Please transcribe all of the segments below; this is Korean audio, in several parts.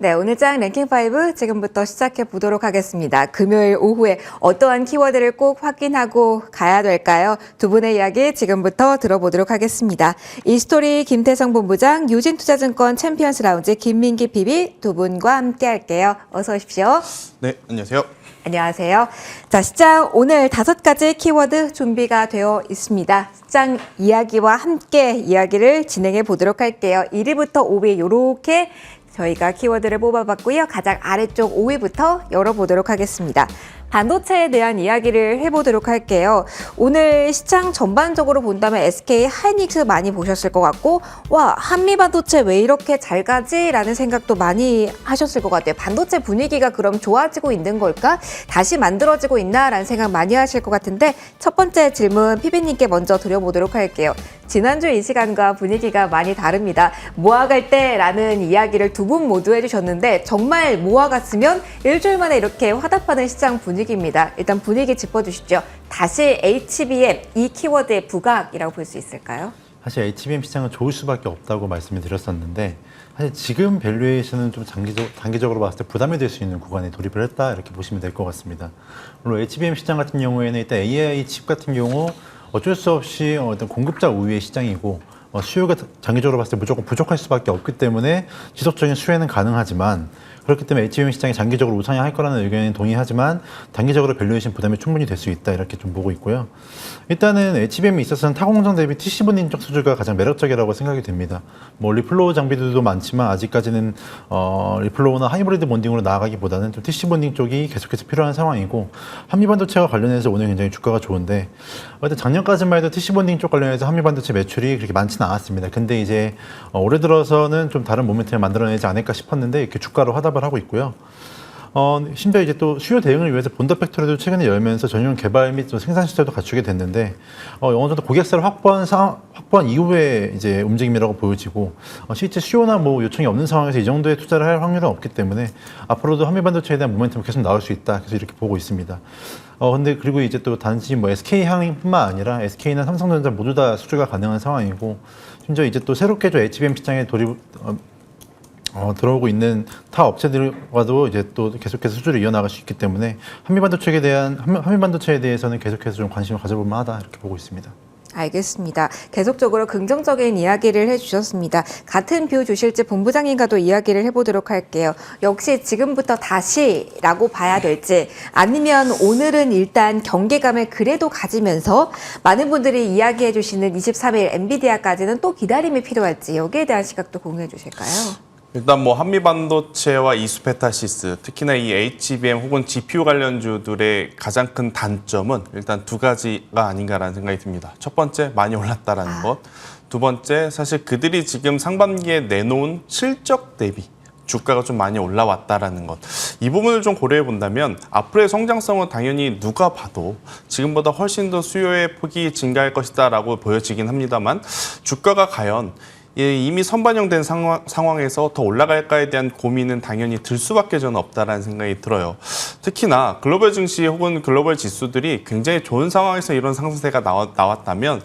네, 오늘 장 랭킹5 지금부터 시작해 보도록 하겠습니다. 금요일 오후에 어떠한 키워드를 꼭 확인하고 가야 될까요? 두 분의 이야기 지금부터 들어보도록 하겠습니다. 이스토리 김태성 본부장, 유진투자증권 챔피언스 라운지 김민기 PB 두 분과 함께 할게요. 어서 오십시오. 네, 안녕하세요. 안녕하세요. 자, 시장 오늘 5가지 키워드 준비가 되어 있습니다. 시장 이야기와 함께 이야기를 진행해 보도록 할게요. 1위부터 5위 이렇게 저희가 키워드를 뽑아봤고요. 가장 아래쪽 5위부터 열어보도록 하겠습니다. 반도체에 대한 이야기를 해보도록 할게요. 오늘 시장 전반적으로 본다면 SK 하이닉스 많이 보셨을 것 같고, 와, 한미 반도체 왜 이렇게 잘 가지? 라는 생각도 많이 하셨을 것 같아요. 반도체 분위기가 그럼 좋아지고 있는 걸까? 다시 만들어지고 있나? 라는 생각 많이 하실 것 같은데, 첫 번째 질문 PB님께 먼저 드려보도록 할게요. 지난주 이 시간과 분위기가 많이 다릅니다. 모아갈 때라는 이야기를 두 분 모두 해주셨는데 정말 모아갔으면 일주일 만에 이렇게 화답하는 시장 분위기입니다. 일단 분위기 짚어주시죠. 다시 HBM 이 키워드의 부각이라고 볼 수 있을까요? 사실 HBM 시장은 좋을 수밖에 없다고 말씀을 드렸었는데 사실 지금 밸류에이션은 좀 단기적으로 봤을 때 부담이 될 수 있는 구간에 돌입을 했다 이렇게 보시면 될 것 같습니다. 물론 HBM 시장 같은 경우에는 일단 AI 칩 같은 경우 어쩔 수 없이 어떤 공급자 우위의 시장이고 수요가 장기적으로 봤을 때 무조건 부족할 수밖에 없기 때문에 지속적인 수혜는 가능하지만 그렇기 때문에 HBM 시장이 장기적으로 우상향할 거라는 의견에 동의하지만 단기적으로 밸류에이션 부담이 충분히 될 수 있다 이렇게 좀 보고 있고요. 일단은 HBM에 있어서는 타공정 대비 TC 본딩 쪽 수주가 가장 매력적이라고 생각이 됩니다. 뭐 리플로우 장비들도 많지만 아직까지는 리플로우나 하이브리드 본딩으로 나아가기보다는 좀 TC 본딩 쪽이 계속해서 필요한 상황이고 한미반도체와 관련해서 오늘 굉장히 주가가 좋은데 일단 작년까지만 해도 TC 본딩 쪽 관련해서 한미반도체 매출이 그렇게 많지는 않았습니다. 근데 이제 올해 들어서는 좀 다른 모멘텀을 만들어내지 않을까 싶었는데 이렇게 주가로 화답을 하고 있고요. 심지어 이제 또 수요 대응을 위해서 본더 팩토리도 최근에 열면서 전용 개발 및 좀 생산 시설도 갖추게 됐는데 어느 정도 고객사를 확보한 이후에 이제 움직임이라고 보여지고 실제 수요나 뭐 요청이 없는 상황에서 이 정도의 투자를 할 확률은 없기 때문에 앞으로도 한미 반도체에 대한 모멘텀이 계속 나올 수 있다. 그래서 이렇게 보고 있습니다. 근데 그리고 이제 또 단지 뭐 SK 향뿐만 아니라 SK나 삼성전자 모두 다 수주가 가능한 상황이고 심지어 이제 또 새롭게 HBM 시장에 들어오고 있는 타 업체들과도 이제 또 계속해서 수주를 이어나갈 수 있기 때문에 한미반도체에 대해서는 계속해서 좀 관심을 가져볼 만하다 이렇게 보고 있습니다. 알겠습니다. 계속적으로 긍정적인 이야기를 해주셨습니다. 같은 뷰 주실지 본부장님과도 이야기를 해보도록 할게요. 역시 지금부터 다시라고 봐야 될지 아니면 오늘은 일단 경계감을 그래도 가지면서 많은 분들이 이야기해 주시는 23일 엔비디아까지는 또 기다림이 필요할지 여기에 대한 시각도 공유해 주실까요? 일단 뭐 한미 반도체와 이수페타시스, 특히나 이 HBM 혹은 GPU 관련주들의 가장 큰 단점은 일단 두 가지가 아닌가라는 생각이 듭니다. 첫 번째, 많이 올랐다라는 것. 두 번째, 사실 그들이 지금 상반기에 내놓은 실적 대비 주가가 좀 많이 올라왔다라는 것. 이 부분을 좀 고려해 본다면 앞으로의 성장성은 당연히 누가 봐도 지금보다 훨씬 더 수요의 폭이 증가할 것이다라고 보여지긴 합니다만 주가가 과연 이미 선반영된 상황에서 더 올라갈까에 대한 고민은 당연히 들 수밖에 저는 없다라는 생각이 들어요. 특히나 글로벌 증시 혹은 글로벌 지수들이 굉장히 좋은 상황에서 이런 상승세가 나왔다면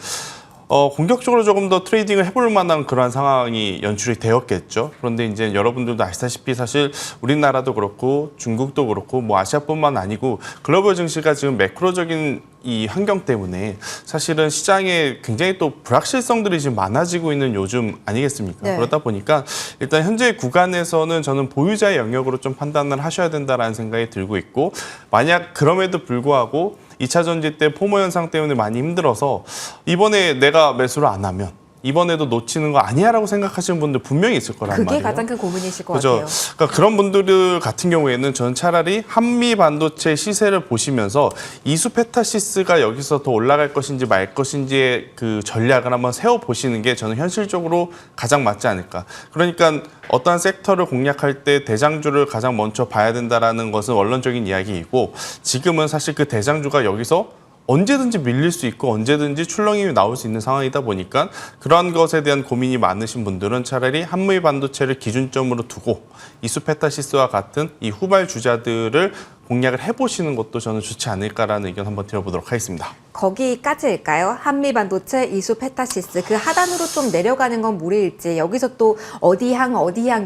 공격적으로 조금 더 트레이딩을 해볼 만한 그러한 상황이 연출이 되었겠죠. 그런데 이제 여러분들도 아시다시피 사실 우리나라도 그렇고 중국도 그렇고 뭐 아시아뿐만 아니고 글로벌 증시가 지금 매크로적인 이 환경 때문에 사실은 시장에 굉장히 또 불확실성들이 지금 많아지고 있는 요즘 아니겠습니까? 네. 그러다 보니까 일단 현재 구간에서는 저는 보유자의 영역으로 좀 판단을 하셔야 된다라는 생각이 들고 있고 만약 그럼에도 불구하고 2차 전지 때 포모 현상 때문에 많이 힘들어서 이번에 내가 매수를 안 하면 이번에도 놓치는 거 아니야라고 생각하시는 분들 분명히 있을 거란 말이에요. 그게 가장 큰 고민이실 것 그죠? 같아요. 그러니까 그런 분들 같은 경우에는 저는 차라리 한미 반도체 시세를 보시면서 이수페타시스가 여기서 더 올라갈 것인지 말 것인지의 그 전략을 한번 세워보시는 게 저는 현실적으로 가장 맞지 않을까. 그러니까 어떠한 섹터를 공략할 때 대장주를 가장 먼저 봐야 된다는 것은 원론적인 이야기이고 지금은 사실 그 대장주가 여기서 언제든지 밀릴 수 있고 언제든지 출렁임이 나올 수 있는 상황이다 보니까 그러한 것에 대한 고민이 많으신 분들은 차라리 한미 반도체를 기준점으로 두고 이수페타시스와 같은 이 후발 주자들을 공략을 해보시는 것도 저는 좋지 않을까라는 의견 한번 드려보도록 하겠습니다. 거기까지일까요? 한미반도체, 이수페타시스 그 하단으로 좀 내려가는 건 무리일지 여기서 또 어디 향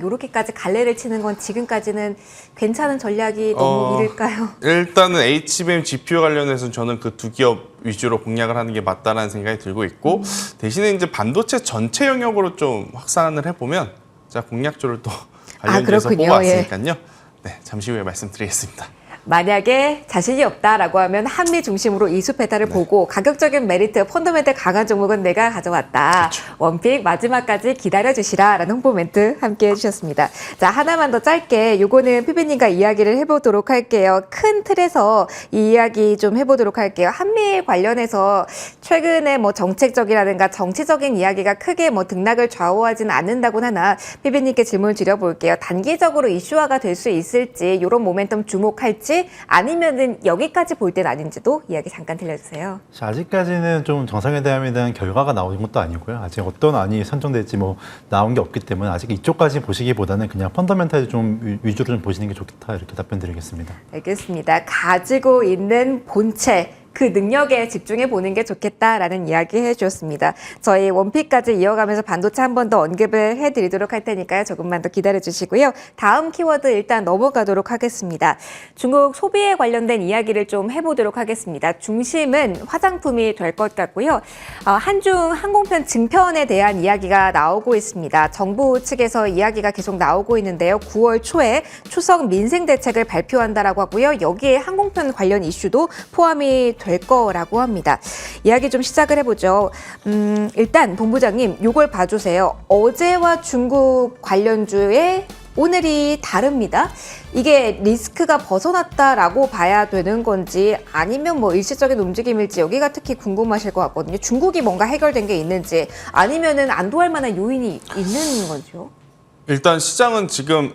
이렇게까지 갈래를 치는 건 지금까지는 괜찮은 전략이 너무 이를까요? 일단은 HBM GPU 관련해서는 저는 그 두 기업 위주로 공략을 하는 게 맞다라는 생각이 들고 있고 대신에 이제 반도체 전체 영역으로 좀 확산을 해보면 제가 공략조를 또 관련해서 그렇군요. 뽑아왔으니까요. 네, 잠시 후에 말씀드리겠습니다. 만약에 자신이 없다라고 하면 한미 중심으로 이수페타를 보고 가격적인 메리트, 펀더멘탈 강한 종목은 내가 가져왔다. 원픽 마지막까지 기다려주시라라는 홍보 멘트 함께 해주셨습니다. 자, 하나만 더 짧게 요거는 피비님과 이야기를 해보도록 할게요. 큰 틀에서 이 이야기 좀 해보도록 할게요. 한미 관련해서 최근에 뭐 정책적이라든가 정치적인 이야기가 크게 뭐 등락을 좌우하지는 않는다곤 하나 피비님께 질문을 드려볼게요. 단기적으로 이슈화가 될 수 있을지 이런 모멘텀 주목할지 아니면은 여기까지 볼 땐 아닌지도 이야기 잠깐 들려주세요. 아직까지는 좀 정상회담에 대한 결과가 나온 것도 아니고요. 아직 어떤 안이 선정될지 뭐 나온 게 없기 때문에 아직 이쪽까지 보시기보다는 그냥 펀더멘탈 좀 위주로 좀 보시는 게 좋겠다 이렇게 답변드리겠습니다. 알겠습니다. 가지고 있는 본체 그 능력에 집중해 보는 게 좋겠다라는 이야기 해주셨습니다. 저희 원픽까지 이어가면서 반도체 한 번 더 언급을 해드리도록 할 테니까요. 조금만 더 기다려 주시고요. 다음 키워드 일단 넘어가도록 하겠습니다. 중국 소비에 관련된 이야기를 좀 해보도록 하겠습니다. 중심은 화장품이 될 것 같고요. 한중 항공편 증편에 대한 이야기가 나오고 있습니다. 정부 측에서 이야기가 계속 나오고 있는데요. 9월 초에 추석 민생 대책을 발표한다라고 하고요. 여기에 항공편 관련 이슈도 포함이 될 거라고 합니다. 이야기 좀 시작을 해보죠. 일단 본부장님 요걸 봐주세요. 어제와 중국 관련주의 오늘이 다릅니다. 이게 리스크가 벗어났다라고 봐야 되는 건지 아니면 뭐 일시적인 움직임일지 여기가 특히 궁금하실 것 같거든요. 중국이 뭔가 해결된 게 있는지 아니면은 안도할 만한 요인이 있는 건지요? 일단 시장은 지금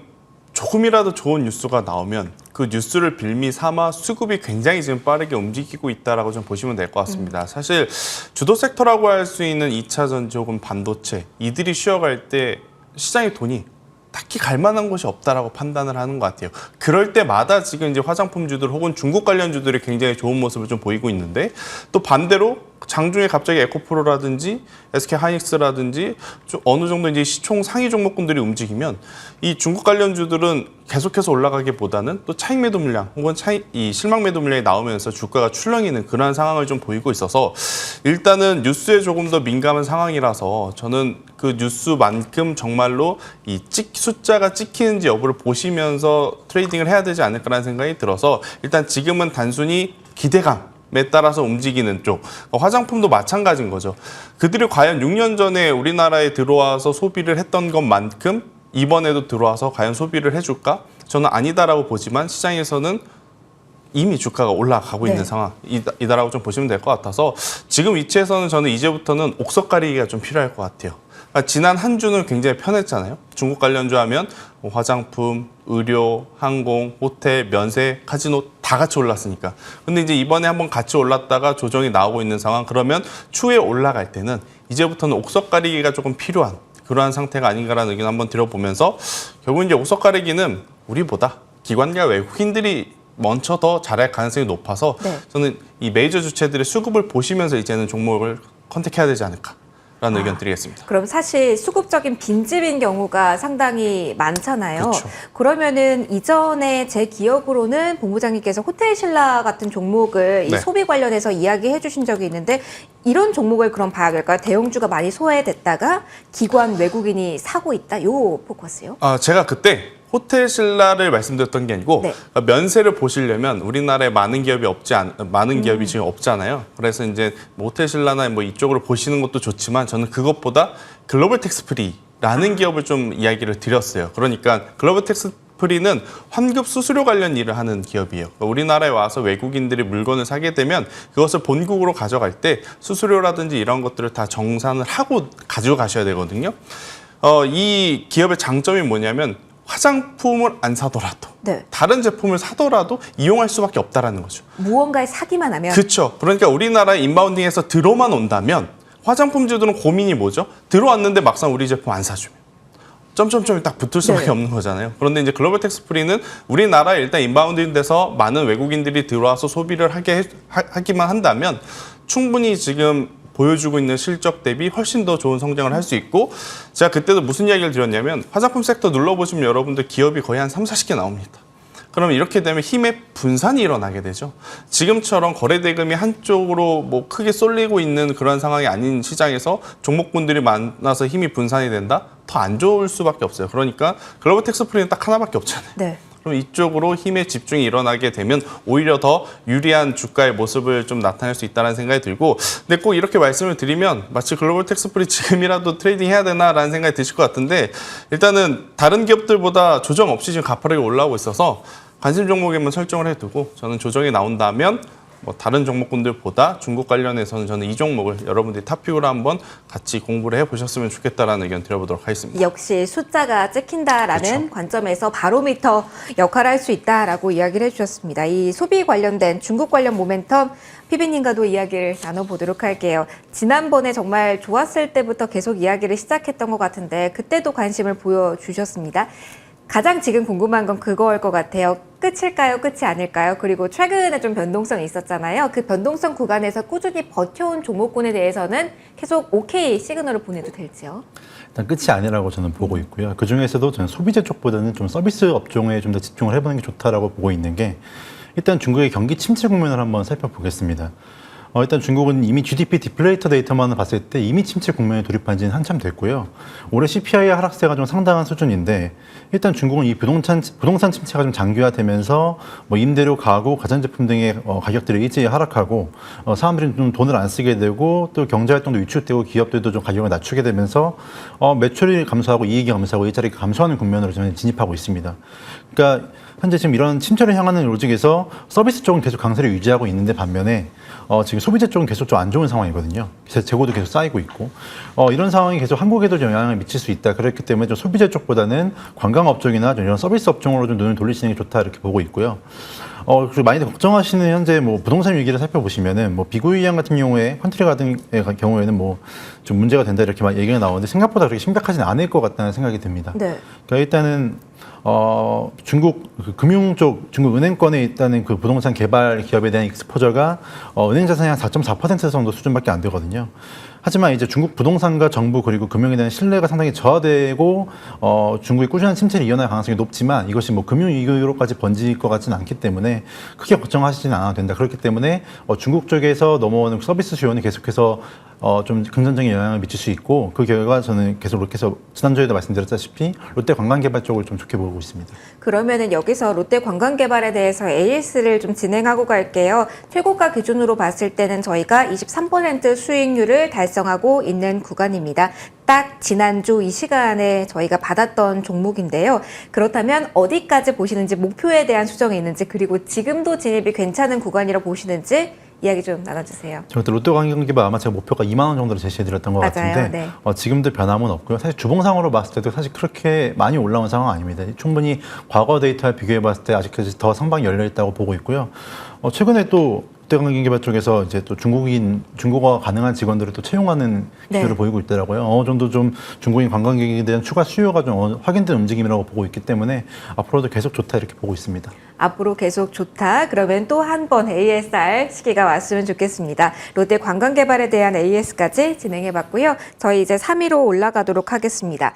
조금이라도 좋은 뉴스가 나오면 그 뉴스를 빌미 삼아 수급이 굉장히 지금 빠르게 움직이고 있다라고 좀 보시면 될 것 같습니다. 사실 주도 섹터라고 할 수 있는 2차 전지 혹은 반도체 이들이 쉬어갈 때 시장의 돈이 딱히 갈 만한 곳이 없다라고 판단을 하는 것 같아요. 그럴 때마다 지금 이제 화장품주들 혹은 중국 관련주들이 굉장히 좋은 모습을 좀 보이고 있는데 또 반대로 장중에 갑자기 에코프로라든지 SK 하이닉스라든지 좀 어느 정도 이제 시총 상위 종목군들이 움직이면 이 중국 관련주들은 계속해서 올라가기보다는 또 차익 매도 물량 혹은 이 실망 매도 물량이 나오면서 주가가 출렁이는 그러한 상황을 좀 보이고 있어서 일단은 뉴스에 조금 더 민감한 상황이라서 저는 그 뉴스만큼 정말로 이 숫자가 찍히는지 여부를 보시면서 트레이딩을 해야 되지 않을까라는 생각이 들어서 일단 지금은 단순히 기대감에 따라서 움직이는 쪽 화장품도 마찬가지인 거죠. 그들이 과연 6년 전에 우리나라에 들어와서 소비를 했던 것만큼 이번에도 들어와서 과연 소비를 해줄까? 저는 아니다라고 보지만 시장에서는 이미 주가가 올라가고 있는 상황이다라고 좀 보시면 될 것 같아서 지금 위치에서는 저는 이제부터는 옥석 가리기가 좀 필요할 것 같아요. 그러니까 지난 한 주는 굉장히 편했잖아요. 중국 관련주 하면 화장품, 의료, 항공, 호텔, 면세, 카지노 다 같이 올랐으니까. 근데 이제 이번에 한번 같이 올랐다가 조정이 나오고 있는 상황 그러면 추후에 올라갈 때는 이제부터는 옥석 가리기가 조금 필요한 그러한 상태가 아닌가라는 의견 한번 드려보면서 결국 이제 옥석 가리기는 우리보다 기관과 외국인들이 먼저 더 잘할 가능성이 높아서 저는 이 메이저 주체들의 수급을 보시면서 이제는 종목을 컨택해야 되지 않을까라는 의견 드리겠습니다. 그럼 사실 수급적인 빈집인 경우가 상당히 많잖아요. 그렇죠. 그러면은 이전에 제 기억으로는 본부장님께서 호텔신라 같은 종목을 이 소비 관련해서 이야기해 주신 적이 있는데 이런 종목을 그럼 봐야 될까요? 대형주가 많이 소외됐다가 기관 외국인이 사고 있다. 요 포커스요? 제가 그때 호텔신라를 말씀드렸던 게 아니고 면세를 보시려면 우리나라에 많은 기업이 많은 기업이 지금 없잖아요. 그래서 이제 뭐 호텔신라나 뭐 이쪽으로 보시는 것도 좋지만 저는 그것보다 글로벌 텍스프리라는 기업을 좀 이야기를 드렸어요. 그러니까 글로벌 텍스프리는 환급 수수료 관련 일을 하는 기업이에요. 그러니까 우리나라에 와서 외국인들이 물건을 사게 되면 그것을 본국으로 가져갈 때 수수료라든지 이런 것들을 다 정산을 하고 가지고 가셔야 되거든요. 이 기업의 장점이 뭐냐면 화장품을 안 사더라도 다른 제품을 사더라도 이용할 수밖에 없다라는 거죠. 무언가를 사기만 하면. 그렇죠. 그러니까 우리나라에 인바운딩에서 들어만 온다면 화장품주들은 고민이 뭐죠? 들어왔는데 막상 우리 제품 안 사주면 점점점이 딱 붙을 수밖에 네. 없는 거잖아요. 그런데 이제 글로벌 텍스프리는 우리나라에 일단 인바운드 돼서 많은 외국인들이 들어와서 소비를 하기만 한다면 충분히 지금 보여주고 있는 실적 대비 훨씬 더 좋은 성장을 할 수 있고, 제가 그때도 무슨 이야기를 드렸냐면 화장품 섹터 눌러보시면 여러분들 기업이 거의 한 3, 40개 나옵니다. 그러면 이렇게 되면 힘의 분산이 일어나게 되죠. 지금처럼 거래 대금이 한쪽으로 뭐 크게 쏠리고 있는 그런 상황이 아닌 시장에서 종목군들이 많아서 힘이 분산이 된다? 더 안 좋을 수밖에 없어요. 그러니까 글로벌 텍스프리는 딱 하나밖에 없잖아요. 네. 그럼 이쪽으로 힘의 집중이 일어나게 되면 오히려 더 유리한 주가의 모습을 좀 나타낼 수 있다는 생각이 들고, 근데 꼭 이렇게 말씀을 드리면 마치 글로벌 텍스프리 지금이라도 트레이딩 해야 되나라는 생각이 드실 것 같은데, 일단은 다른 기업들보다 조정 없이 지금 가파르게 올라오고 있어서 관심 종목에만 설정을 해두고, 저는 조정이 나온다면 뭐 다른 종목군들보다 중국 관련해서는 저는 이 종목을 여러분들이 탑픽으로 한번 같이 공부를 해보셨으면 좋겠다라는 의견 드려보도록 하겠습니다. 역시 숫자가 찍힌다라는 그렇죠. 관점에서 바로미터 역할을 할 수 있다라고 이야기를 해주셨습니다. 이 소비 관련된 중국 관련 모멘텀 피비님과도 이야기를 나눠보도록 할게요. 지난번에 정말 좋았을 때부터 계속 이야기를 시작했던 것 같은데 그때도 관심을 보여주셨습니다. 가장 지금 궁금한 건 그거일 것 같아요. 끝일까요? 끝이 아닐까요? 그리고 최근에 좀 변동성이 있었잖아요. 그 변동성 구간에서 꾸준히 버텨온 종목군에 대해서는 계속 오케이 시그널을 보내도 될지요? 일단 끝이 아니라고 저는 보고 있고요. 그 중에서도 저는 소비재 쪽보다는 좀 서비스 업종에 좀 더 집중을 해보는 게 좋다라고 보고 있는 게, 일단 중국의 경기 침체 국면을 한번 살펴보겠습니다. 일단 중국은 이미 GDP 디플레이터 데이터만 봤을 때 이미 침체 국면에 돌입한 지는 한참 됐고요. 올해 CPI 하락세가 좀 상당한 수준인데, 일단 중국은 이 부동산 침체가 좀 장기화되면서 뭐 임대료, 가구, 가전제품 등의 가격들이 일제히 하락하고 사람들이 좀 돈을 안 쓰게 되고, 또 경제활동도 위축되고 기업들도 좀 가격을 낮추게 되면서 매출이 감소하고 이익이 감소하고 일자리가 감소하는 국면으로 저는 진입하고 있습니다. 그러니까 현재 지금 이런 침체를 향하는 로직에서 서비스 쪽은 계속 강세를 유지하고 있는데, 반면에 지금 소비재 쪽은 계속 좀 안 좋은 상황이거든요. 재고도 계속 쌓이고 있고, 이런 상황이 계속 한국에도 좀 영향을 미칠 수 있다. 그렇기 때문에 좀 소비재 쪽보다는 관광업 쪽이나 좀 이런 서비스 업종으로 좀 눈을 돌리시는 게 좋다, 이렇게 보고 있고요. 그리고 많이들 걱정하시는 현재 뭐 부동산 위기를 살펴보시면은 뭐 비구이양 같은 경우에 컨트리 같은 경우에는 뭐 좀 문제가 된다 이렇게 막 얘기가 나오는데, 생각보다 그렇게 심각하지는 않을 것 같다는 생각이 듭니다. 네. 그러니까 일단은 중국 그 금융 쪽, 중국 은행권에 있다는 그 부동산 개발 기업에 대한 익스포저가 은행 자산의 한 4.4% 정도 수준밖에 안 되거든요. 하지만 이제 중국 부동산과 정부 그리고 금융에 대한 신뢰가 상당히 저하되고 중국의 꾸준한 침체를 이어날 가능성이 높지만, 이것이 뭐 금융 위기로까지 번질 것 같지는 않기 때문에 크게 걱정하시지는 않아도 된다. 그렇기 때문에 중국 쪽에서 넘어오는 서비스 수요는 계속해서 좀 긍정적인 영향을 미칠 수 있고, 그 결과 저는 계속 롯데에서 지난주에도 말씀드렸다시피 롯데 관광개발 쪽을 좀 좋게 보고 있습니다. 그러면은 여기서 롯데 관광개발에 대해서 AS를 좀 진행하고 갈게요. 최고가 기준으로 봤을 때는 저희가 23% 수익률을 달성하고 있는 구간입니다. 딱 지난주 이 시간에 저희가 받았던 종목인데요. 그렇다면 어디까지 보시는지, 목표에 대한 수정이 있는지, 그리고 지금도 진입이 괜찮은 구간이라고 보시는지 이야기 좀 나눠주세요. 저 그때 롯데 관광개발 아마 제가 목표가 2만 원 정도로 제시해드렸던 것 맞아요. 같은데, 네. 지금도 변함은 없고요. 사실 주봉상으로 봤을 때도 사실 그렇게 많이 올라온 상황 아닙니다. 충분히 과거 데이터와 비교해봤을 때 아직까지 더 상방이 열려있다고 보고 있고요. 최근에 또 롯데관광개발 쪽에서 이제 또 중국어 가능한 직원들을 또 채용하는 기조를 네. 보이고 있더라고요. 어느 정도 좀 중국인 관광객에 대한 추가 수요가 좀 확인된 움직임이라고 보고 있기 때문에 앞으로도 계속 좋다, 이렇게 보고 있습니다. 앞으로 계속 좋다. 그러면 또 한 번 ASR 시기가 왔으면 좋겠습니다. 롯데 관광개발에 대한 AS까지 진행해봤고요. 저희 이제 3위로 올라가도록 하겠습니다.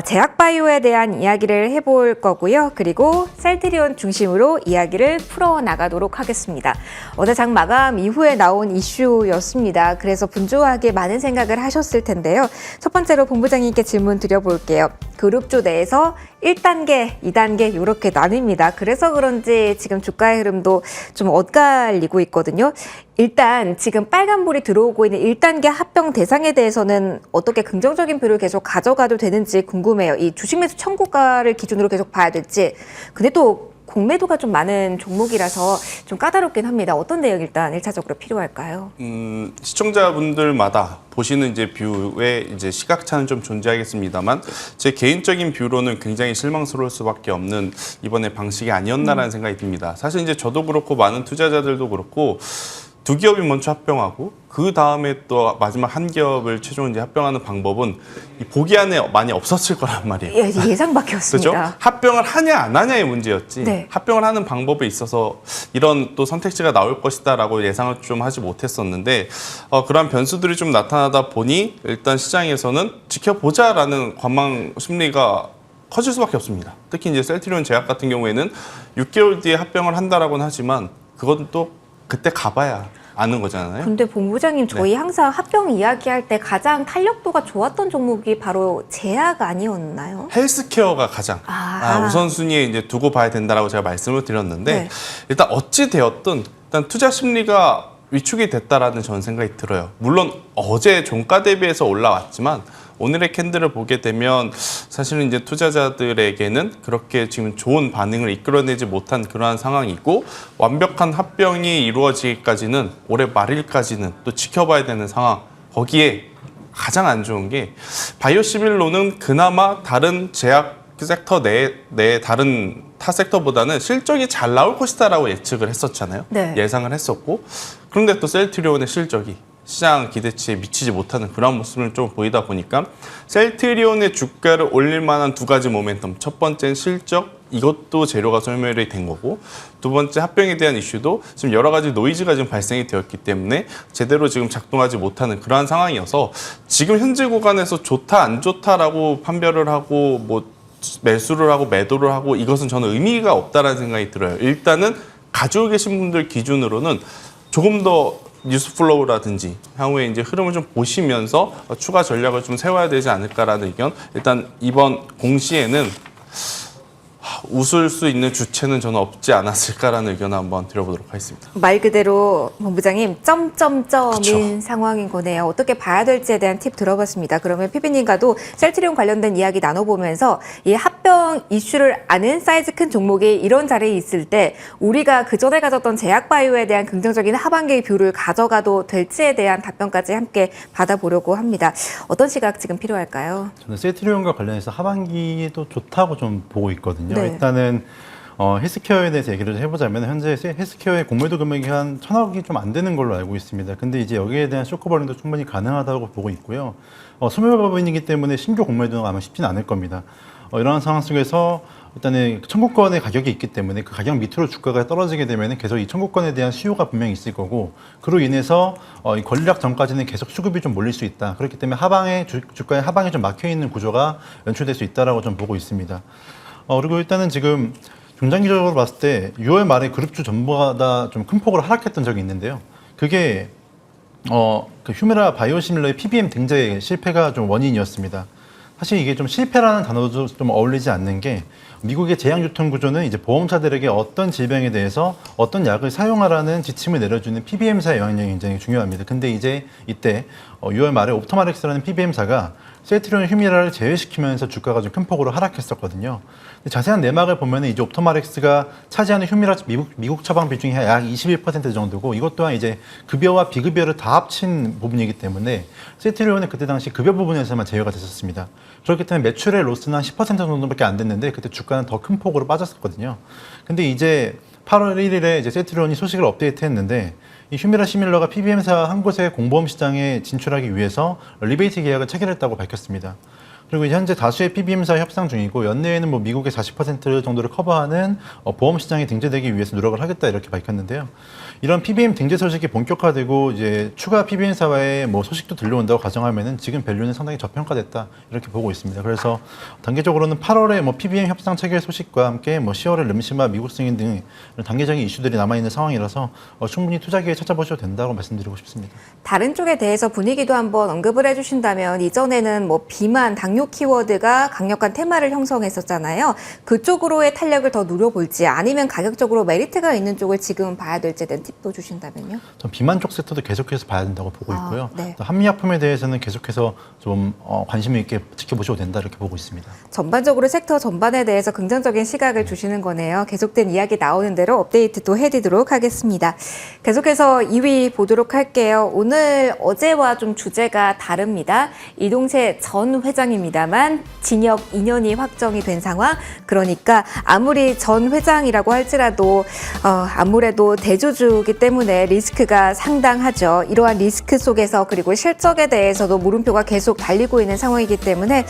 제약바이오에 대한 이야기를 해볼 거고요. 그리고 셀트리온 중심으로 이야기를 풀어나가도록 하겠습니다. 어제 장 마감 이후에 나온 이슈였습니다. 그래서 분주하게 많은 생각을 하셨을 텐데요. 첫 번째로 본부장님께 질문 드려볼게요. 그룹주 내에서 1단계, 2단계 이렇게 나뉩니다. 그래서 그런지 지금 주가의 흐름도 좀 엇갈리고 있거든요. 일단 지금 빨간불이 들어오고 있는 1단계 합병 대상에 대해서는 어떻게 긍정적인 뷰를 계속 가져가도 되는지 궁금해요. 이 주식 매수 청구가를 기준으로 계속 봐야 될지. 근데 또 공매도가 좀 많은 종목이라서 좀 까다롭긴 합니다. 어떤 대응이 일단 1차적으로 필요할까요? 시청자분들마다 보시는 이제 뷰에 이제 시각차는 좀 존재하겠습니다만, 제 개인적인 뷰로는 굉장히 실망스러울 수밖에 없는 이번에 방식이 아니었나라는 생각이 듭니다. 사실 이제 저도 그렇고 많은 투자자들도 그렇고, 두 기업이 먼저 합병하고 그 다음에 또 마지막 한 기업을 최종 이제 합병하는 방법은 이 보기 안에 많이 없었을 거란 말이에요. 예상 그렇죠? 밖이었습니다. 합병을 하냐 안 하냐의 문제였지. 네. 합병을 하는 방법에 있어서 이런 또 선택지가 나올 것이다라고 예상을 좀 하지 못했었는데 그러한 변수들이 좀 나타나다 보니 일단 시장에서는 지켜보자라는 관망 심리가 커질 수밖에 없습니다. 특히 이제 셀트리온 제약 같은 경우에는 6개월 뒤에 합병을 한다라고는 하지만 그건 또 그때 가봐야 아는 거잖아요. 근데 본부장님 저희 항상 합병 이야기할 때 가장 탄력도가 좋았던 종목이 바로 제약 아니었나요? 헬스케어가 가장 우선순위에 이제 두고 봐야 된다라고 제가 말씀을 드렸는데 네. 일단 어찌 되었든 일단 투자 심리가 위축이 됐다라는 저는 생각이 들어요. 물론 어제 종가 대비해서 올라왔지만 오늘의 캔들을 보게 되면 사실은 이제 투자자들에게는 그렇게 지금 좋은 반응을 이끌어내지 못한 그러한 상황이고 완벽한 합병이 이루어지기까지는 올해 말일까지는 또 지켜봐야 되는 상황. 거기에 가장 안 좋은 게 바이오11로는 그나마 다른 제약 섹터 내 다른 타 섹터보다는 실적이 잘 나올 것이다라고 예측을 했었잖아요. 네. 예상을 했었고 그런데 또 셀트리온의 실적이 시장 기대치에 미치지 못하는 그런 모습을 좀 보이다 보니까 셀트리온의 주가를 올릴 만한 두 가지 모멘텀. 첫 번째는 실적, 이것도 재료가 소멸이 된 거고 두 번째 합병에 대한 이슈도 지금 여러 가지 노이즈가 지금 발생이 되었기 때문에 제대로 지금 작동하지 못하는 그러한 상황이어서 지금 현재 구간에서 좋다 안 좋다라고 판별을 하고 뭐 매수를 하고 매도를 하고 이것은 저는 의미가 없다라는 생각이 들어요. 일단은 가지고 계신 분들 기준으로는 조금 더 뉴스 플로우라든지 향후에 이제 흐름을 좀 보시면서 추가 전략을 좀 세워야 되지 않을까라는 의견. 일단 이번 공시에는 웃을 수 있는 주체는 저는 없지 않았을까라는 의견을 한번 드려보도록 하겠습니다. 말 그대로 본부장님 점점점인 그쵸. 상황인 거네요. 어떻게 봐야 될지에 대한 팁 들어봤습니다. 그러면 PB님과도 셀트리온 관련된 이야기 나눠보면서 이 합병 이슈를 아는 사이즈 큰 종목이 이런 자리에 있을 때 우리가 그전에 가졌던 제약바이오에 대한 긍정적인 하반기 뷰를 가져가도 될지에 대한 답변까지 함께 받아보려고 합니다. 어떤 시각 지금 필요할까요? 저는 셀트리온과 관련해서 하반기도 좋다고 좀 보고 있거든요. 네. 일단은 헬스케어에 대해서 얘기를 해보자면 현재 헬스케어의 공매도 금액이 한 1,000억이 좀 안 되는 걸로 알고 있습니다. 근데 이제 여기에 대한 쇼크버링도 충분히 가능하다고 보고 있고요. 소멸법인이기 때문에 신규 공매도가 아마 쉽지는 않을 겁니다. 이러한 상황 속에서 일단은 청구권의 가격이 있기 때문에 그 가격 밑으로 주가가 떨어지게 되면 계속 이 청구권에 대한 수요가 분명히 있을 거고 그로 인해서 이 권리락 전까지는 계속 수급이 좀 몰릴 수 있다. 그렇기 때문에 주가의 하방에 좀 막혀 있는 구조가 연출될 수 있다라고 좀 보고 있습니다. 그리고 일단은 지금 중장기적으로 봤을 때 6월 말에 그룹주 전부가 다 좀 큰 폭으로 하락했던 적이 있는데요. 그게 그 휴메라 바이오시밀러의 PBM 등재 실패가 좀 원인이었습니다. 사실 이게 좀 실패라는 단어도 좀 어울리지 않는 게 미국의 제약 유통 구조는 이제 보험사들에게 어떤 질병에 대해서 어떤 약을 사용하라는 지침을 내려주는 PBM사의 영향력이 굉장히 중요합니다. 근데 이제 이때 6월 말에 옵토마렉스라는 PBM사가 셀트리온 휴미라를 제외시키면서 주가가 좀 큰 폭으로 하락했었거든요. 근데 자세한 내막을 보면 이제 옵토마렉스가 차지하는 휴미라 미국 처방 비중이 약 21% 정도고 이것 또한 이제 급여와 비급여를 다 합친 부분이기 때문에 셀트리온은 그때 당시 급여 부분에서만 제외가 됐었습니다. 그렇기 때문에 매출의 로스는 한 10% 정도밖에 안 됐는데 그때 주가는 더 큰 폭으로 빠졌었거든요. 근데 이제 8월 1일에 이제 셀트리온이 소식을 업데이트했는데 이 휴미라 시밀러가 PBM사 한 곳의 공보험 시장에 진출하기 위해서 리베이트 계약을 체결했다고 밝혔습니다. 그리고 현재 다수의 PBM사 협상 중이고 연내에는 뭐 미국의 40% 정도를 커버하는 보험 시장에 등재되기 위해서 노력을 하겠다 이렇게 밝혔는데요. 이런 PBM 등재 소식이 본격화되고 이제 추가 PBM사와의 뭐 소식도 들려온다고 가정하면은 지금 밸류는 상당히 저평가됐다 이렇게 보고 있습니다. 그래서 단계적으로는 8월에 뭐 PBM 협상 체결 소식과 함께 뭐 10월에 름시마 미국 승인 등 단계적인 이슈들이 남아 있는 상황이라서 충분히 투자 기회 찾아보셔도 된다고 말씀드리고 싶습니다. 다른 쪽에 대해서 분위기도 한번 언급을 해주신다면 이전에는 뭐 비만, 당뇨 키워드가 강력한 테마를 형성했었잖아요. 그쪽으로의 탄력을 더 누려볼지 아니면 가격적으로 메리트가 있는 쪽을 지금 봐야 될지에 대한 팁도 주신다면요? 전 비만 쪽 섹터도 계속해서 봐야 된다고 보고 있고요. 네. 또 한미약품에 대해서는 계속해서 좀 관심 있게 지켜보셔도 된다 이렇게 보고 있습니다. 전반적으로 섹터 전반에 대해서 긍정적인 시각을 주시는 거네요. 계속된 이야기 나오는 대로 업데이트 또 해드리도록 하겠습니다. 계속해서 2위 보도록 할게요. 오늘 어제와 좀 주제가 다릅니다. 이동재 전 회장입니다. 있습니다만 징역 2년이 확정이 된 상황. 그러니까 아무리 전 회장이라고 할지라도 아무래도 대주주이기 때문에 리스크가 상당하죠. 이러한 리스크 속에서 그리고 실적에 대해서도 물음표가 계속 달리고 있는 상황이기 때문에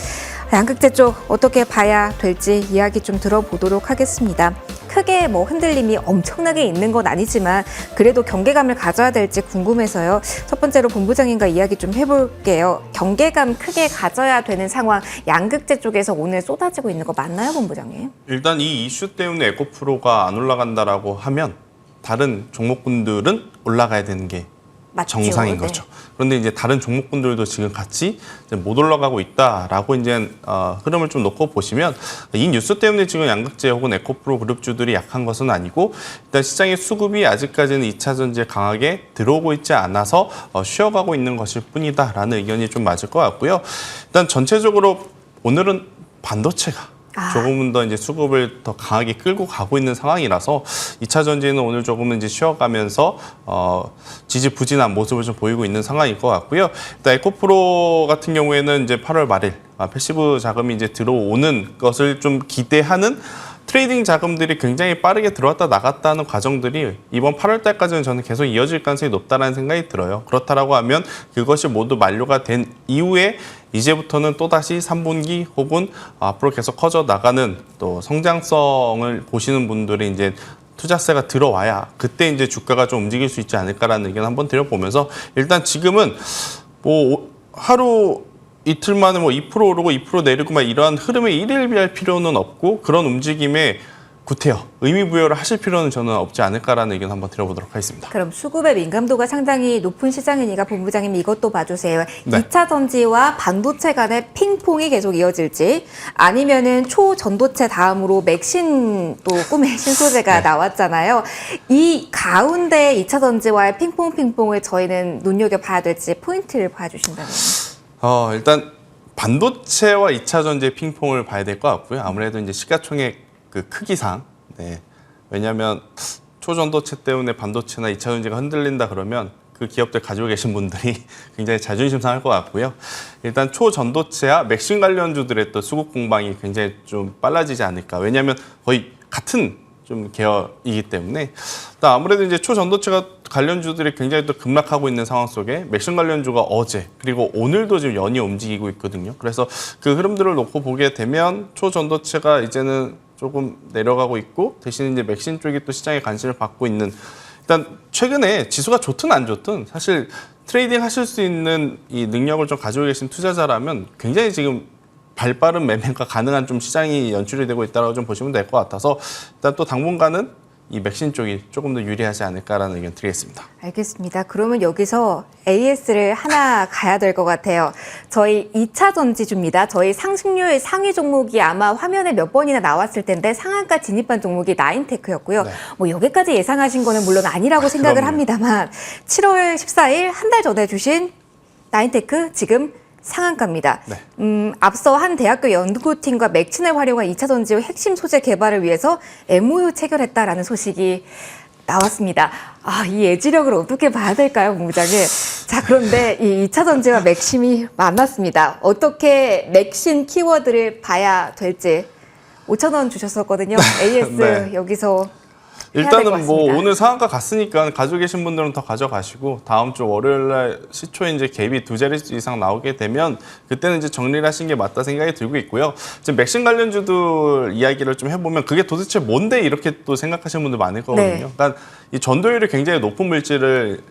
양극재 쪽 어떻게 봐야 될지 이야기 좀 들어보도록 하겠습니다. 크게 뭐 흔들림이 엄청나게 있는 건 아니지만 그래도 경계감을 가져야 될지 궁금해서요. 첫 번째로 본부장님과 이야기 좀 해볼게요. 경계감 크게 가져야 되는 상황, 양극재 쪽에서 오늘 쏟아지고 있는 거 맞나요, 본부장님? 일단 이 이슈 때문에 에코프로가 안 올라간다라고 하면 다른 종목군들은 올라가야 되는 게 맞죠? 정상인 네. 거죠. 그런데 이제 다른 종목군들도 지금 같이 이제 못 올라가고 있다라고 이제 흐름을 좀 놓고 보시면 이 뉴스 때문에 지금 양극재 혹은 에코프로 그룹주들이 약한 것은 아니고 일단 시장의 수급이 아직까지는 2차 전지에 강하게 들어오고 있지 않아서 쉬어가고 있는 것일 뿐이다라는 의견이 좀 맞을 것 같고요. 일단 전체적으로 오늘은 반도체가 조금은 더 이제 수급을 더 강하게 끌고 가고 있는 상황이라서 2차 전지는 오늘 조금은 이제 쉬어가면서 지지부진한 모습을 좀 보이고 있는 상황일 것 같고요. 일단 에코프로 같은 경우에는 이제 8월 말일 패시브 자금이 이제 들어오는 것을 좀 기대하는 트레이딩 자금들이 굉장히 빠르게 들어왔다 나갔다 하는 과정들이 이번 8월 달까지는 저는 계속 이어질 가능성이 높다는 생각이 들어요. 그렇다라고 하면 그것이 모두 만료가 된 이후에 이제부터는 또다시 3분기 혹은 앞으로 계속 커져 나가는 또 성장성을 보시는 분들이 이제 투자세가 들어와야 그때 이제 주가가 좀 움직일 수 있지 않을까라는 의견 한번 드려보면서 일단 지금은 뭐 하루 이틀 만에 뭐 2% 오르고 2% 내리고 막 이러한 흐름에 일일비할 필요는 없고 그런 움직임에 구태여 의미 부여를 하실 필요는 저는 없지 않을까라는 의견 한번 드려보도록 하겠습니다. 그럼 수급의 민감도가 상당히 높은 시장이니까 본부장님 이것도 봐주세요. 네. 2차 전지와 반도체 간의 핑퐁이 계속 이어질지 아니면은 초전도체 다음으로 맥신 또 꿈의 신소재가 나왔잖아요. 이 가운데 2차 전지와의 핑퐁을 저희는 눈여겨봐야 될지 포인트를 봐주신다면. 일단 반도체와 2차 전지의 핑퐁을 봐야 될 것 같고요. 아무래도 이제 시가총액 그 크기상, 네. 왜냐하면 초전도체 때문에 반도체나 2차 전지가 흔들린다 그러면 그 기업들 가지고 계신 분들이 굉장히 자존심 상할 것 같고요. 일단 초전도체와 맥신 관련주들의 또 수급 공방이 굉장히 좀 빨라지지 않을까. 왜냐하면 거의 같은 좀 계열이기 때문에 또 아무래도 이제 초전도체가 관련주들이 굉장히 또 급락하고 있는 상황 속에 맥신 관련주가 어제 그리고 오늘도 지금 연이어 움직이고 있거든요. 그래서 그 흐름들을 놓고 보게 되면 초전도체가 이제는 조금 내려가고 있고 대신 이제 맥신 쪽이 또 시장에 관심을 받고 있는 일단 최근에 지수가 좋든 안 좋든 사실 트레이딩 하실 수 있는 이 능력을 좀 가지고 계신 투자자라면 굉장히 지금 발빠른 매매가 가능한 좀 시장이 연출이 되고 있다고 좀 보시면 될 것 같아서 일단 또 당분간은 이 맥신 쪽이 조금 더 유리하지 않을까라는 의견 드리겠습니다. 알겠습니다. 그러면 여기서 AS를 하나 가야 될 것 같아요. 저희 2차 전지주입니다. 저희 상승률 상위 종목이 아마 화면에 몇 번이나 나왔을 텐데 상한가 진입한 종목이 나인테크였고요. 네. 뭐 여기까지 예상하신 거는 물론 아니라고 생각을 그럼요. 합니다만 7월 14일 한 달 전에 주신 나인테크 지금 상한가입니다. 네. 앞서 한 대학교 연구팀과 맥친을 활용한 2차 전지의 핵심 소재 개발을 위해서 MOU 체결했다라는 소식이 나왔습니다. 이 예지력을 어떻게 봐야 될까요, 본부장님? 자, 그런데 이 2차 전지와 맥심이 만났습니다. 어떻게 맥신 키워드를 봐야 될지 5,000원 주셨었거든요. AS 네. 여기서 해야 될것 일단은 뭐 같습니다. 오늘 상한가 갔으니까 가지고 계신 분들은 더 가져가시고 다음 주 월요일 날 시초에 이제 갭이 2자릿수 이상 나오게 되면 그때는 이제 정리를 하시는 게 맞다 생각이 들고 있고요. 지금 맥신 관련주들 이야기를 좀 해보면 그게 도대체 뭔데 이렇게 또 생각하시는 분들 많을 거거든요. 네. 그러니까 이 전도율이 굉장히 높은 물질을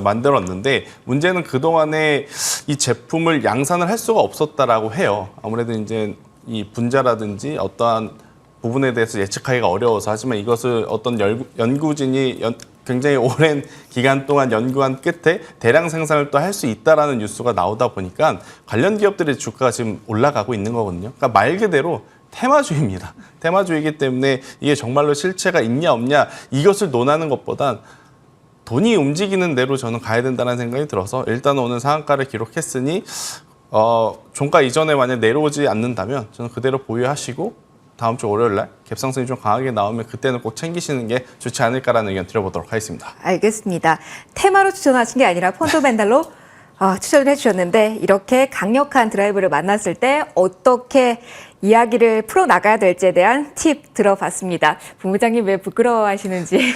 만들었는데 문제는 그동안에 이 제품을 양산을 할 수가 없었다라고 해요. 아무래도 이제 이 분자라든지 어떠한 부분에 대해서 예측하기가 어려워서 하지만 이것을 어떤 연구진이 굉장히 오랜 기간 동안 연구한 끝에 대량 생산을 또 할 수 있다라는 뉴스가 나오다 보니까 관련 기업들의 주가가 지금 올라가고 있는 거거든요. 그러니까 말 그대로 테마주의입니다. 테마주의이기 때문에 이게 정말로 실체가 있냐 없냐 이것을 논하는 것보단 돈이 움직이는 대로 저는 가야 된다는 생각이 들어서 일단 오늘 상한가를 기록했으니 종가 이전에 만약 내려오지 않는다면 저는 그대로 보유하시고 다음 주 월요일 날 갭상승이 좀 강하게 나오면 그때는 꼭 챙기시는 게 좋지 않을까라는 의견 드려보도록 하겠습니다. 알겠습니다. 테마로 추천하신 게 아니라 펀더멘탈로 추천을 해주셨는데 이렇게 강력한 드라이브를 만났을 때 어떻게 이야기를 풀어나가야 될지에 대한 팁 들어봤습니다. 본부장님 왜 부끄러워하시는지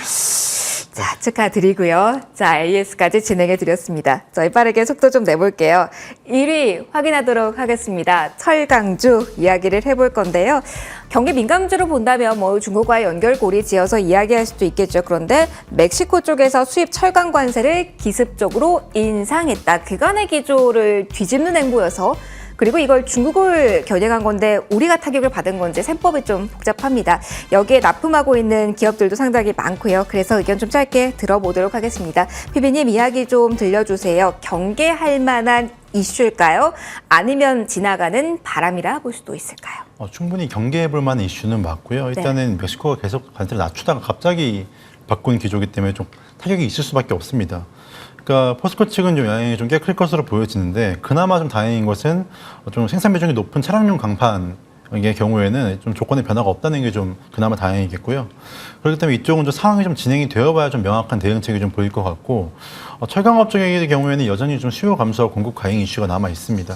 자, 축하드리고요. 자, AS까지 진행해 드렸습니다. 저희 빠르게 속도 좀 내볼게요. 1위 확인하도록 하겠습니다. 철강주 이야기를 해볼 건데요. 경기 민감주로 본다면 뭐 중국과의 연결고리 지어서 이야기할 수도 있겠죠. 그런데 멕시코 쪽에서 수입 철강 관세를 기습적으로 인상했다. 그간의 기조를 뒤집는 행보여서 그리고 이걸 중국을 겨냥한 건데 우리가 타격을 받은 건지 셈법이 좀 복잡합니다. 여기에 납품하고 있는 기업들도 상당히 많고요. 그래서 의견 좀 짧게 들어보도록 하겠습니다. PB님 이야기 좀 들려주세요. 경계할 만한 이슈일까요? 아니면 지나가는 바람이라 볼 수도 있을까요? 충분히 경계해볼 만한 이슈는 맞고요. 일단은 멕시코가 계속 관세를 낮추다가 갑자기 바꾼 기조이기 때문에 좀 타격이 있을 수밖에 없습니다. 그러니까 포스코 측은 좀 영향이 좀 꽤 클 것으로 보여지는데 그나마 좀 다행인 것은 좀 생산 비중이 높은 차량용 강판의 경우에는 좀 조건의 변화가 없다는 게 좀 그나마 다행이겠고요. 그렇기 때문에 이쪽은 좀 상황이 좀 진행이 되어봐야 좀 명확한 대응책이 좀 보일 것 같고 철강업 쪽의 경우에는 여전히 좀 수요 감소와 공급 과잉 이슈가 남아 있습니다.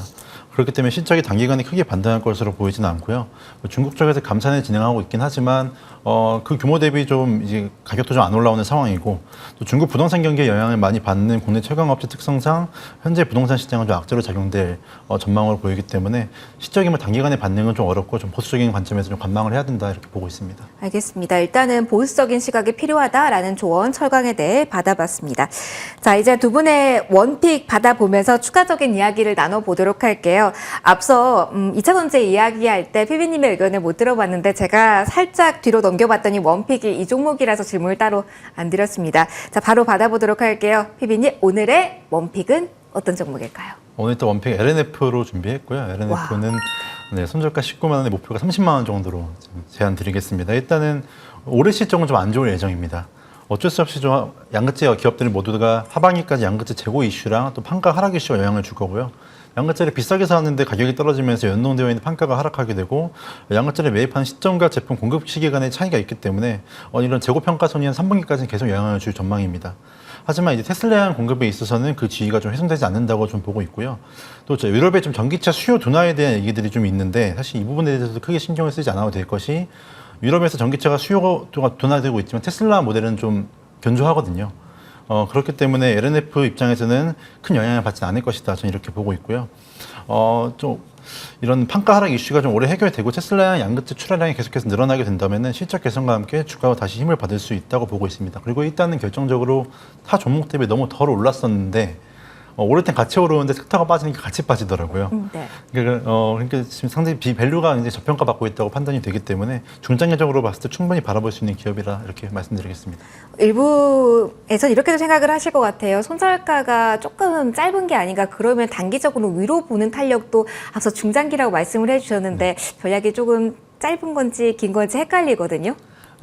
그렇기 때문에 실적이 단기간에 크게 반등할 것으로 보이지는 않고요. 중국 쪽에서 감산을 진행하고 있긴 하지만 그 규모 대비 좀 이제 가격도 좀 안 올라오는 상황이고 또 중국 부동산 경기에 영향을 많이 받는 국내 철강업체 특성상 현재 부동산 시장은 좀 악재로 작용될 전망으로 보이기 때문에 시적이면 단기간에 반등은 좀 어렵고 좀 보수적인 관점에서 좀 관망을 해야 된다 이렇게 보고 있습니다. 알겠습니다. 일단은 보수적인 시각이 필요하다라는 조언 철강에 대해 받아봤습니다. 자, 이제 두 분의 원픽 받아보면서 추가적인 이야기를 나눠보도록 할게요. 앞서 2차 전지 이야기할 때 PB님의 의견을 못 들어봤는데 제가 살짝 뒤로 넘겨봤더니 원픽이 이 종목이라서 질문을 따로 안 드렸습니다. 자, 바로 받아보도록 할게요. PB님, 오늘의 원픽은 어떤 종목일까요? 오늘 또 원픽 LNF로 준비했고요. LNF는 네, 손절가 19만 원의 목표가 30만 원 정도로 제안 드리겠습니다. 일단은 올해 실적은 좀 안 좋을 예정입니다. 어쩔 수 없이 좀 양극재 기업들 모두가 하반기까지 양극재 재고 이슈랑 또 판가 하락 이슈가 영향을 줄 거고요. 양극재를 비싸게 사왔는데 가격이 떨어지면서 연동되어 있는 판가가 하락하게 되고 양극재를 매입하는 시점과 제품 공급 시기 간의 차이가 있기 때문에 이런 재고 평가손이 한 3분기까지는 계속 영향을 줄 전망입니다. 하지만 이제 테슬라향 공급에 있어서는 그 지위가 좀 훼손되지 않는다고 좀 보고 있고요. 또 유럽의 좀 전기차 수요 둔화에 대한 얘기들이 좀 있는데 사실 이 부분에 대해서도 크게 신경을 쓰지 않아도 될 것이 유럽에서 전기차가 수요가 둔화되고 있지만 테슬라 모델은 좀 견조하거든요. 그렇기 때문에 LNF 입장에서는 큰 영향을 받지는 않을 것이다. 저는 이렇게 보고 있고요. 좀 이런 판가 하락 이슈가 좀 오래 해결되고 테슬라의 양극재 출하량이 계속해서 늘어나게 된다면 실적 개선과 함께 주가가 다시 힘을 받을 수 있다고 보고 있습니다. 그리고 일단은 결정적으로 타 종목 대비 너무 덜 올랐었는데 오를 땐 같이 오르는데 특타가 빠지니까 같이 빠지더라고요. 네. 그러니까 지금 상당히 비밸류가 이제 저평가받고 있다고 판단이 되기 때문에 중장기적으로 봤을 때 충분히 바라볼 수 있는 기업이라 이렇게 말씀드리겠습니다. 일부에서 이렇게도 생각을 하실 것 같아요. 손절가가 조금 짧은 게 아닌가. 그러면 단기적으로 위로 보는 탄력도 앞서 중장기라고 말씀을 해주셨는데 전략이 조금 짧은 건지 긴 건지 헷갈리거든요.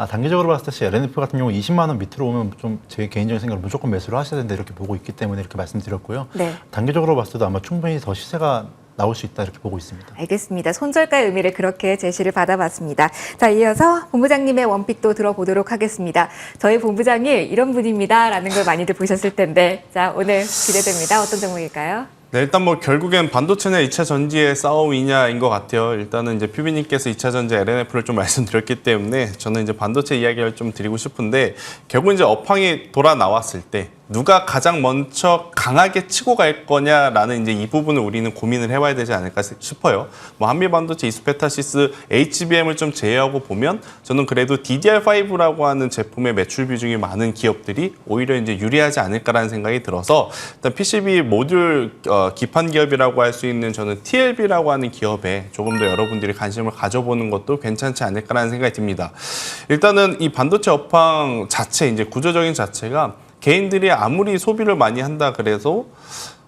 단기적으로 봤을 때 LNF 같은 경우 20만 원 밑으로 오면 좀 제 개인적인 생각으로 무조건 매수를 하셔야 된다 이렇게 보고 있기 때문에 이렇게 말씀드렸고요. 네. 단기적으로 봤을 때도 아마 충분히 더 시세가 나올 수 있다 이렇게 보고 있습니다. 알겠습니다. 손절가의 의미를 그렇게 제시를 받아봤습니다. 자, 이어서 본부장님의 원픽도 들어보도록 하겠습니다. 저희 본부장이 이런 분입니다라는 걸 많이들 보셨을 텐데 자, 오늘 기대됩니다. 어떤 종목일까요? 네, 일단 뭐 결국엔 반도체나 2차 전지의 싸움이냐인 것 같아요. 일단은 이제 PB님께서 2차 전지 LNF를 좀 말씀드렸기 때문에 저는 이제 반도체 이야기를 좀 드리고 싶은데 결국 이제 업황이 돌아 나왔을 때 누가 가장 먼저 강하게 치고 갈 거냐라는 이제 이 부분을 우리는 고민을 해봐야 되지 않을까 싶어요. 뭐 한미반도체, 이스페타시스, HBM을 좀 제외하고 보면 저는 그래도 DDR5라고 하는 제품의 매출 비중이 많은 기업들이 오히려 이제 유리하지 않을까라는 생각이 들어서 일단 PCB 모듈 기판 기업이라고 할 수 있는 저는 TLB라고 하는 기업에 조금 더 여러분들이 관심을 가져보는 것도 괜찮지 않을까라는 생각이 듭니다. 일단은 이 반도체 업황 자체, 이제 구조적인 자체가 개인들이 아무리 소비를 많이 한다 그래서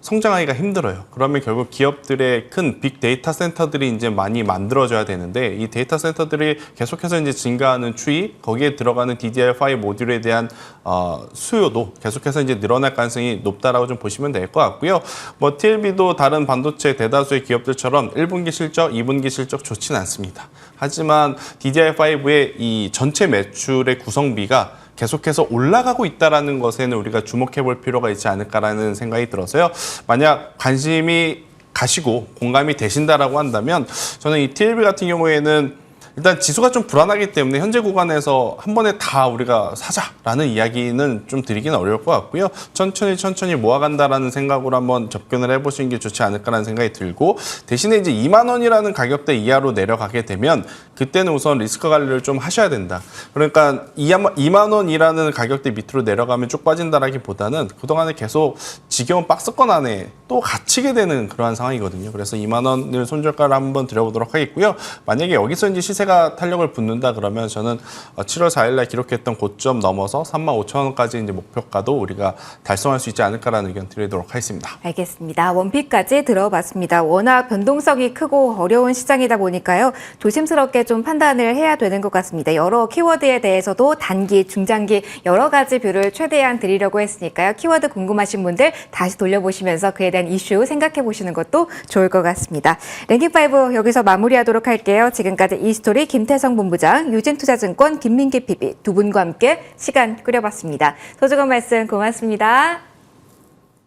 성장하기가 힘들어요. 그러면 결국 기업들의 큰 빅데이터 센터들이 이제 많이 만들어져야 되는데 이 데이터 센터들이 계속해서 이제 증가하는 추이, 거기에 들어가는 DDR5 모듈에 대한 수요도 계속해서 이제 늘어날 가능성이 높다라고 좀 보시면 될 것 같고요. 뭐 TLB도 다른 반도체 대다수의 기업들처럼 1분기 실적, 2분기 실적 좋지는 않습니다. 하지만 DDR5의 이 전체 매출의 구성비가 계속해서 올라가고 있다는 것에는 우리가 주목해 볼 필요가 있지 않을까라는 생각이 들어서요. 만약 관심이 가시고 공감이 되신다라고 한다면 저는 이 TLB 같은 경우에는 일단 지수가 좀 불안하기 때문에 현재 구간에서 한 번에 다 우리가 사자라는 이야기는 좀 드리기는 어려울 것 같고요. 천천히 모아간다라는 생각으로 한번 접근을 해보시는 게 좋지 않을까라는 생각이 들고, 대신에 이제 2만 원이라는 가격대 이하로 내려가게 되면 그때는 우선 리스크 관리를 좀 하셔야 된다. 그러니까 2만 원이라는 가격대 밑으로 내려가면 쭉 빠진다라기보다는 그동안에 계속 지겨운 박스권 안에 또 갇히게 되는 그러한 상황이거든요. 그래서 2만 원을 손절가를 한번 드려보도록 하겠고요. 만약에 여기서 이제 시세가 탄력을 붙는다 그러면 저는 7월 4일날 기록했던 고점 넘어서 35,000원까지 이제 목표가도 우리가 달성할 수 있지 않을까라는 의견 드리도록 하겠습니다. 알겠습니다. 원픽까지 들어봤습니다. 워낙 변동성이 크고 어려운 시장이다 보니까요. 조심스럽게 좀 판단을 해야 되는 것 같습니다. 여러 키워드에 대해서도 단기, 중장기 여러 가지 뷰를 최대한 드리려고 했으니까요. 키워드 궁금하신 분들 다시 돌려보시면서 그에 대한 이슈 생각해 보시는 것도 좋을 것 같습니다. 랭킹5 여기서 마무리하도록 할게요. 지금까지 이스토리 김태성 본부장, 유진투자증권 김민기 PB 두 분과 함께 시간 꾸려봤습니다. 소중한 말씀 고맙습니다.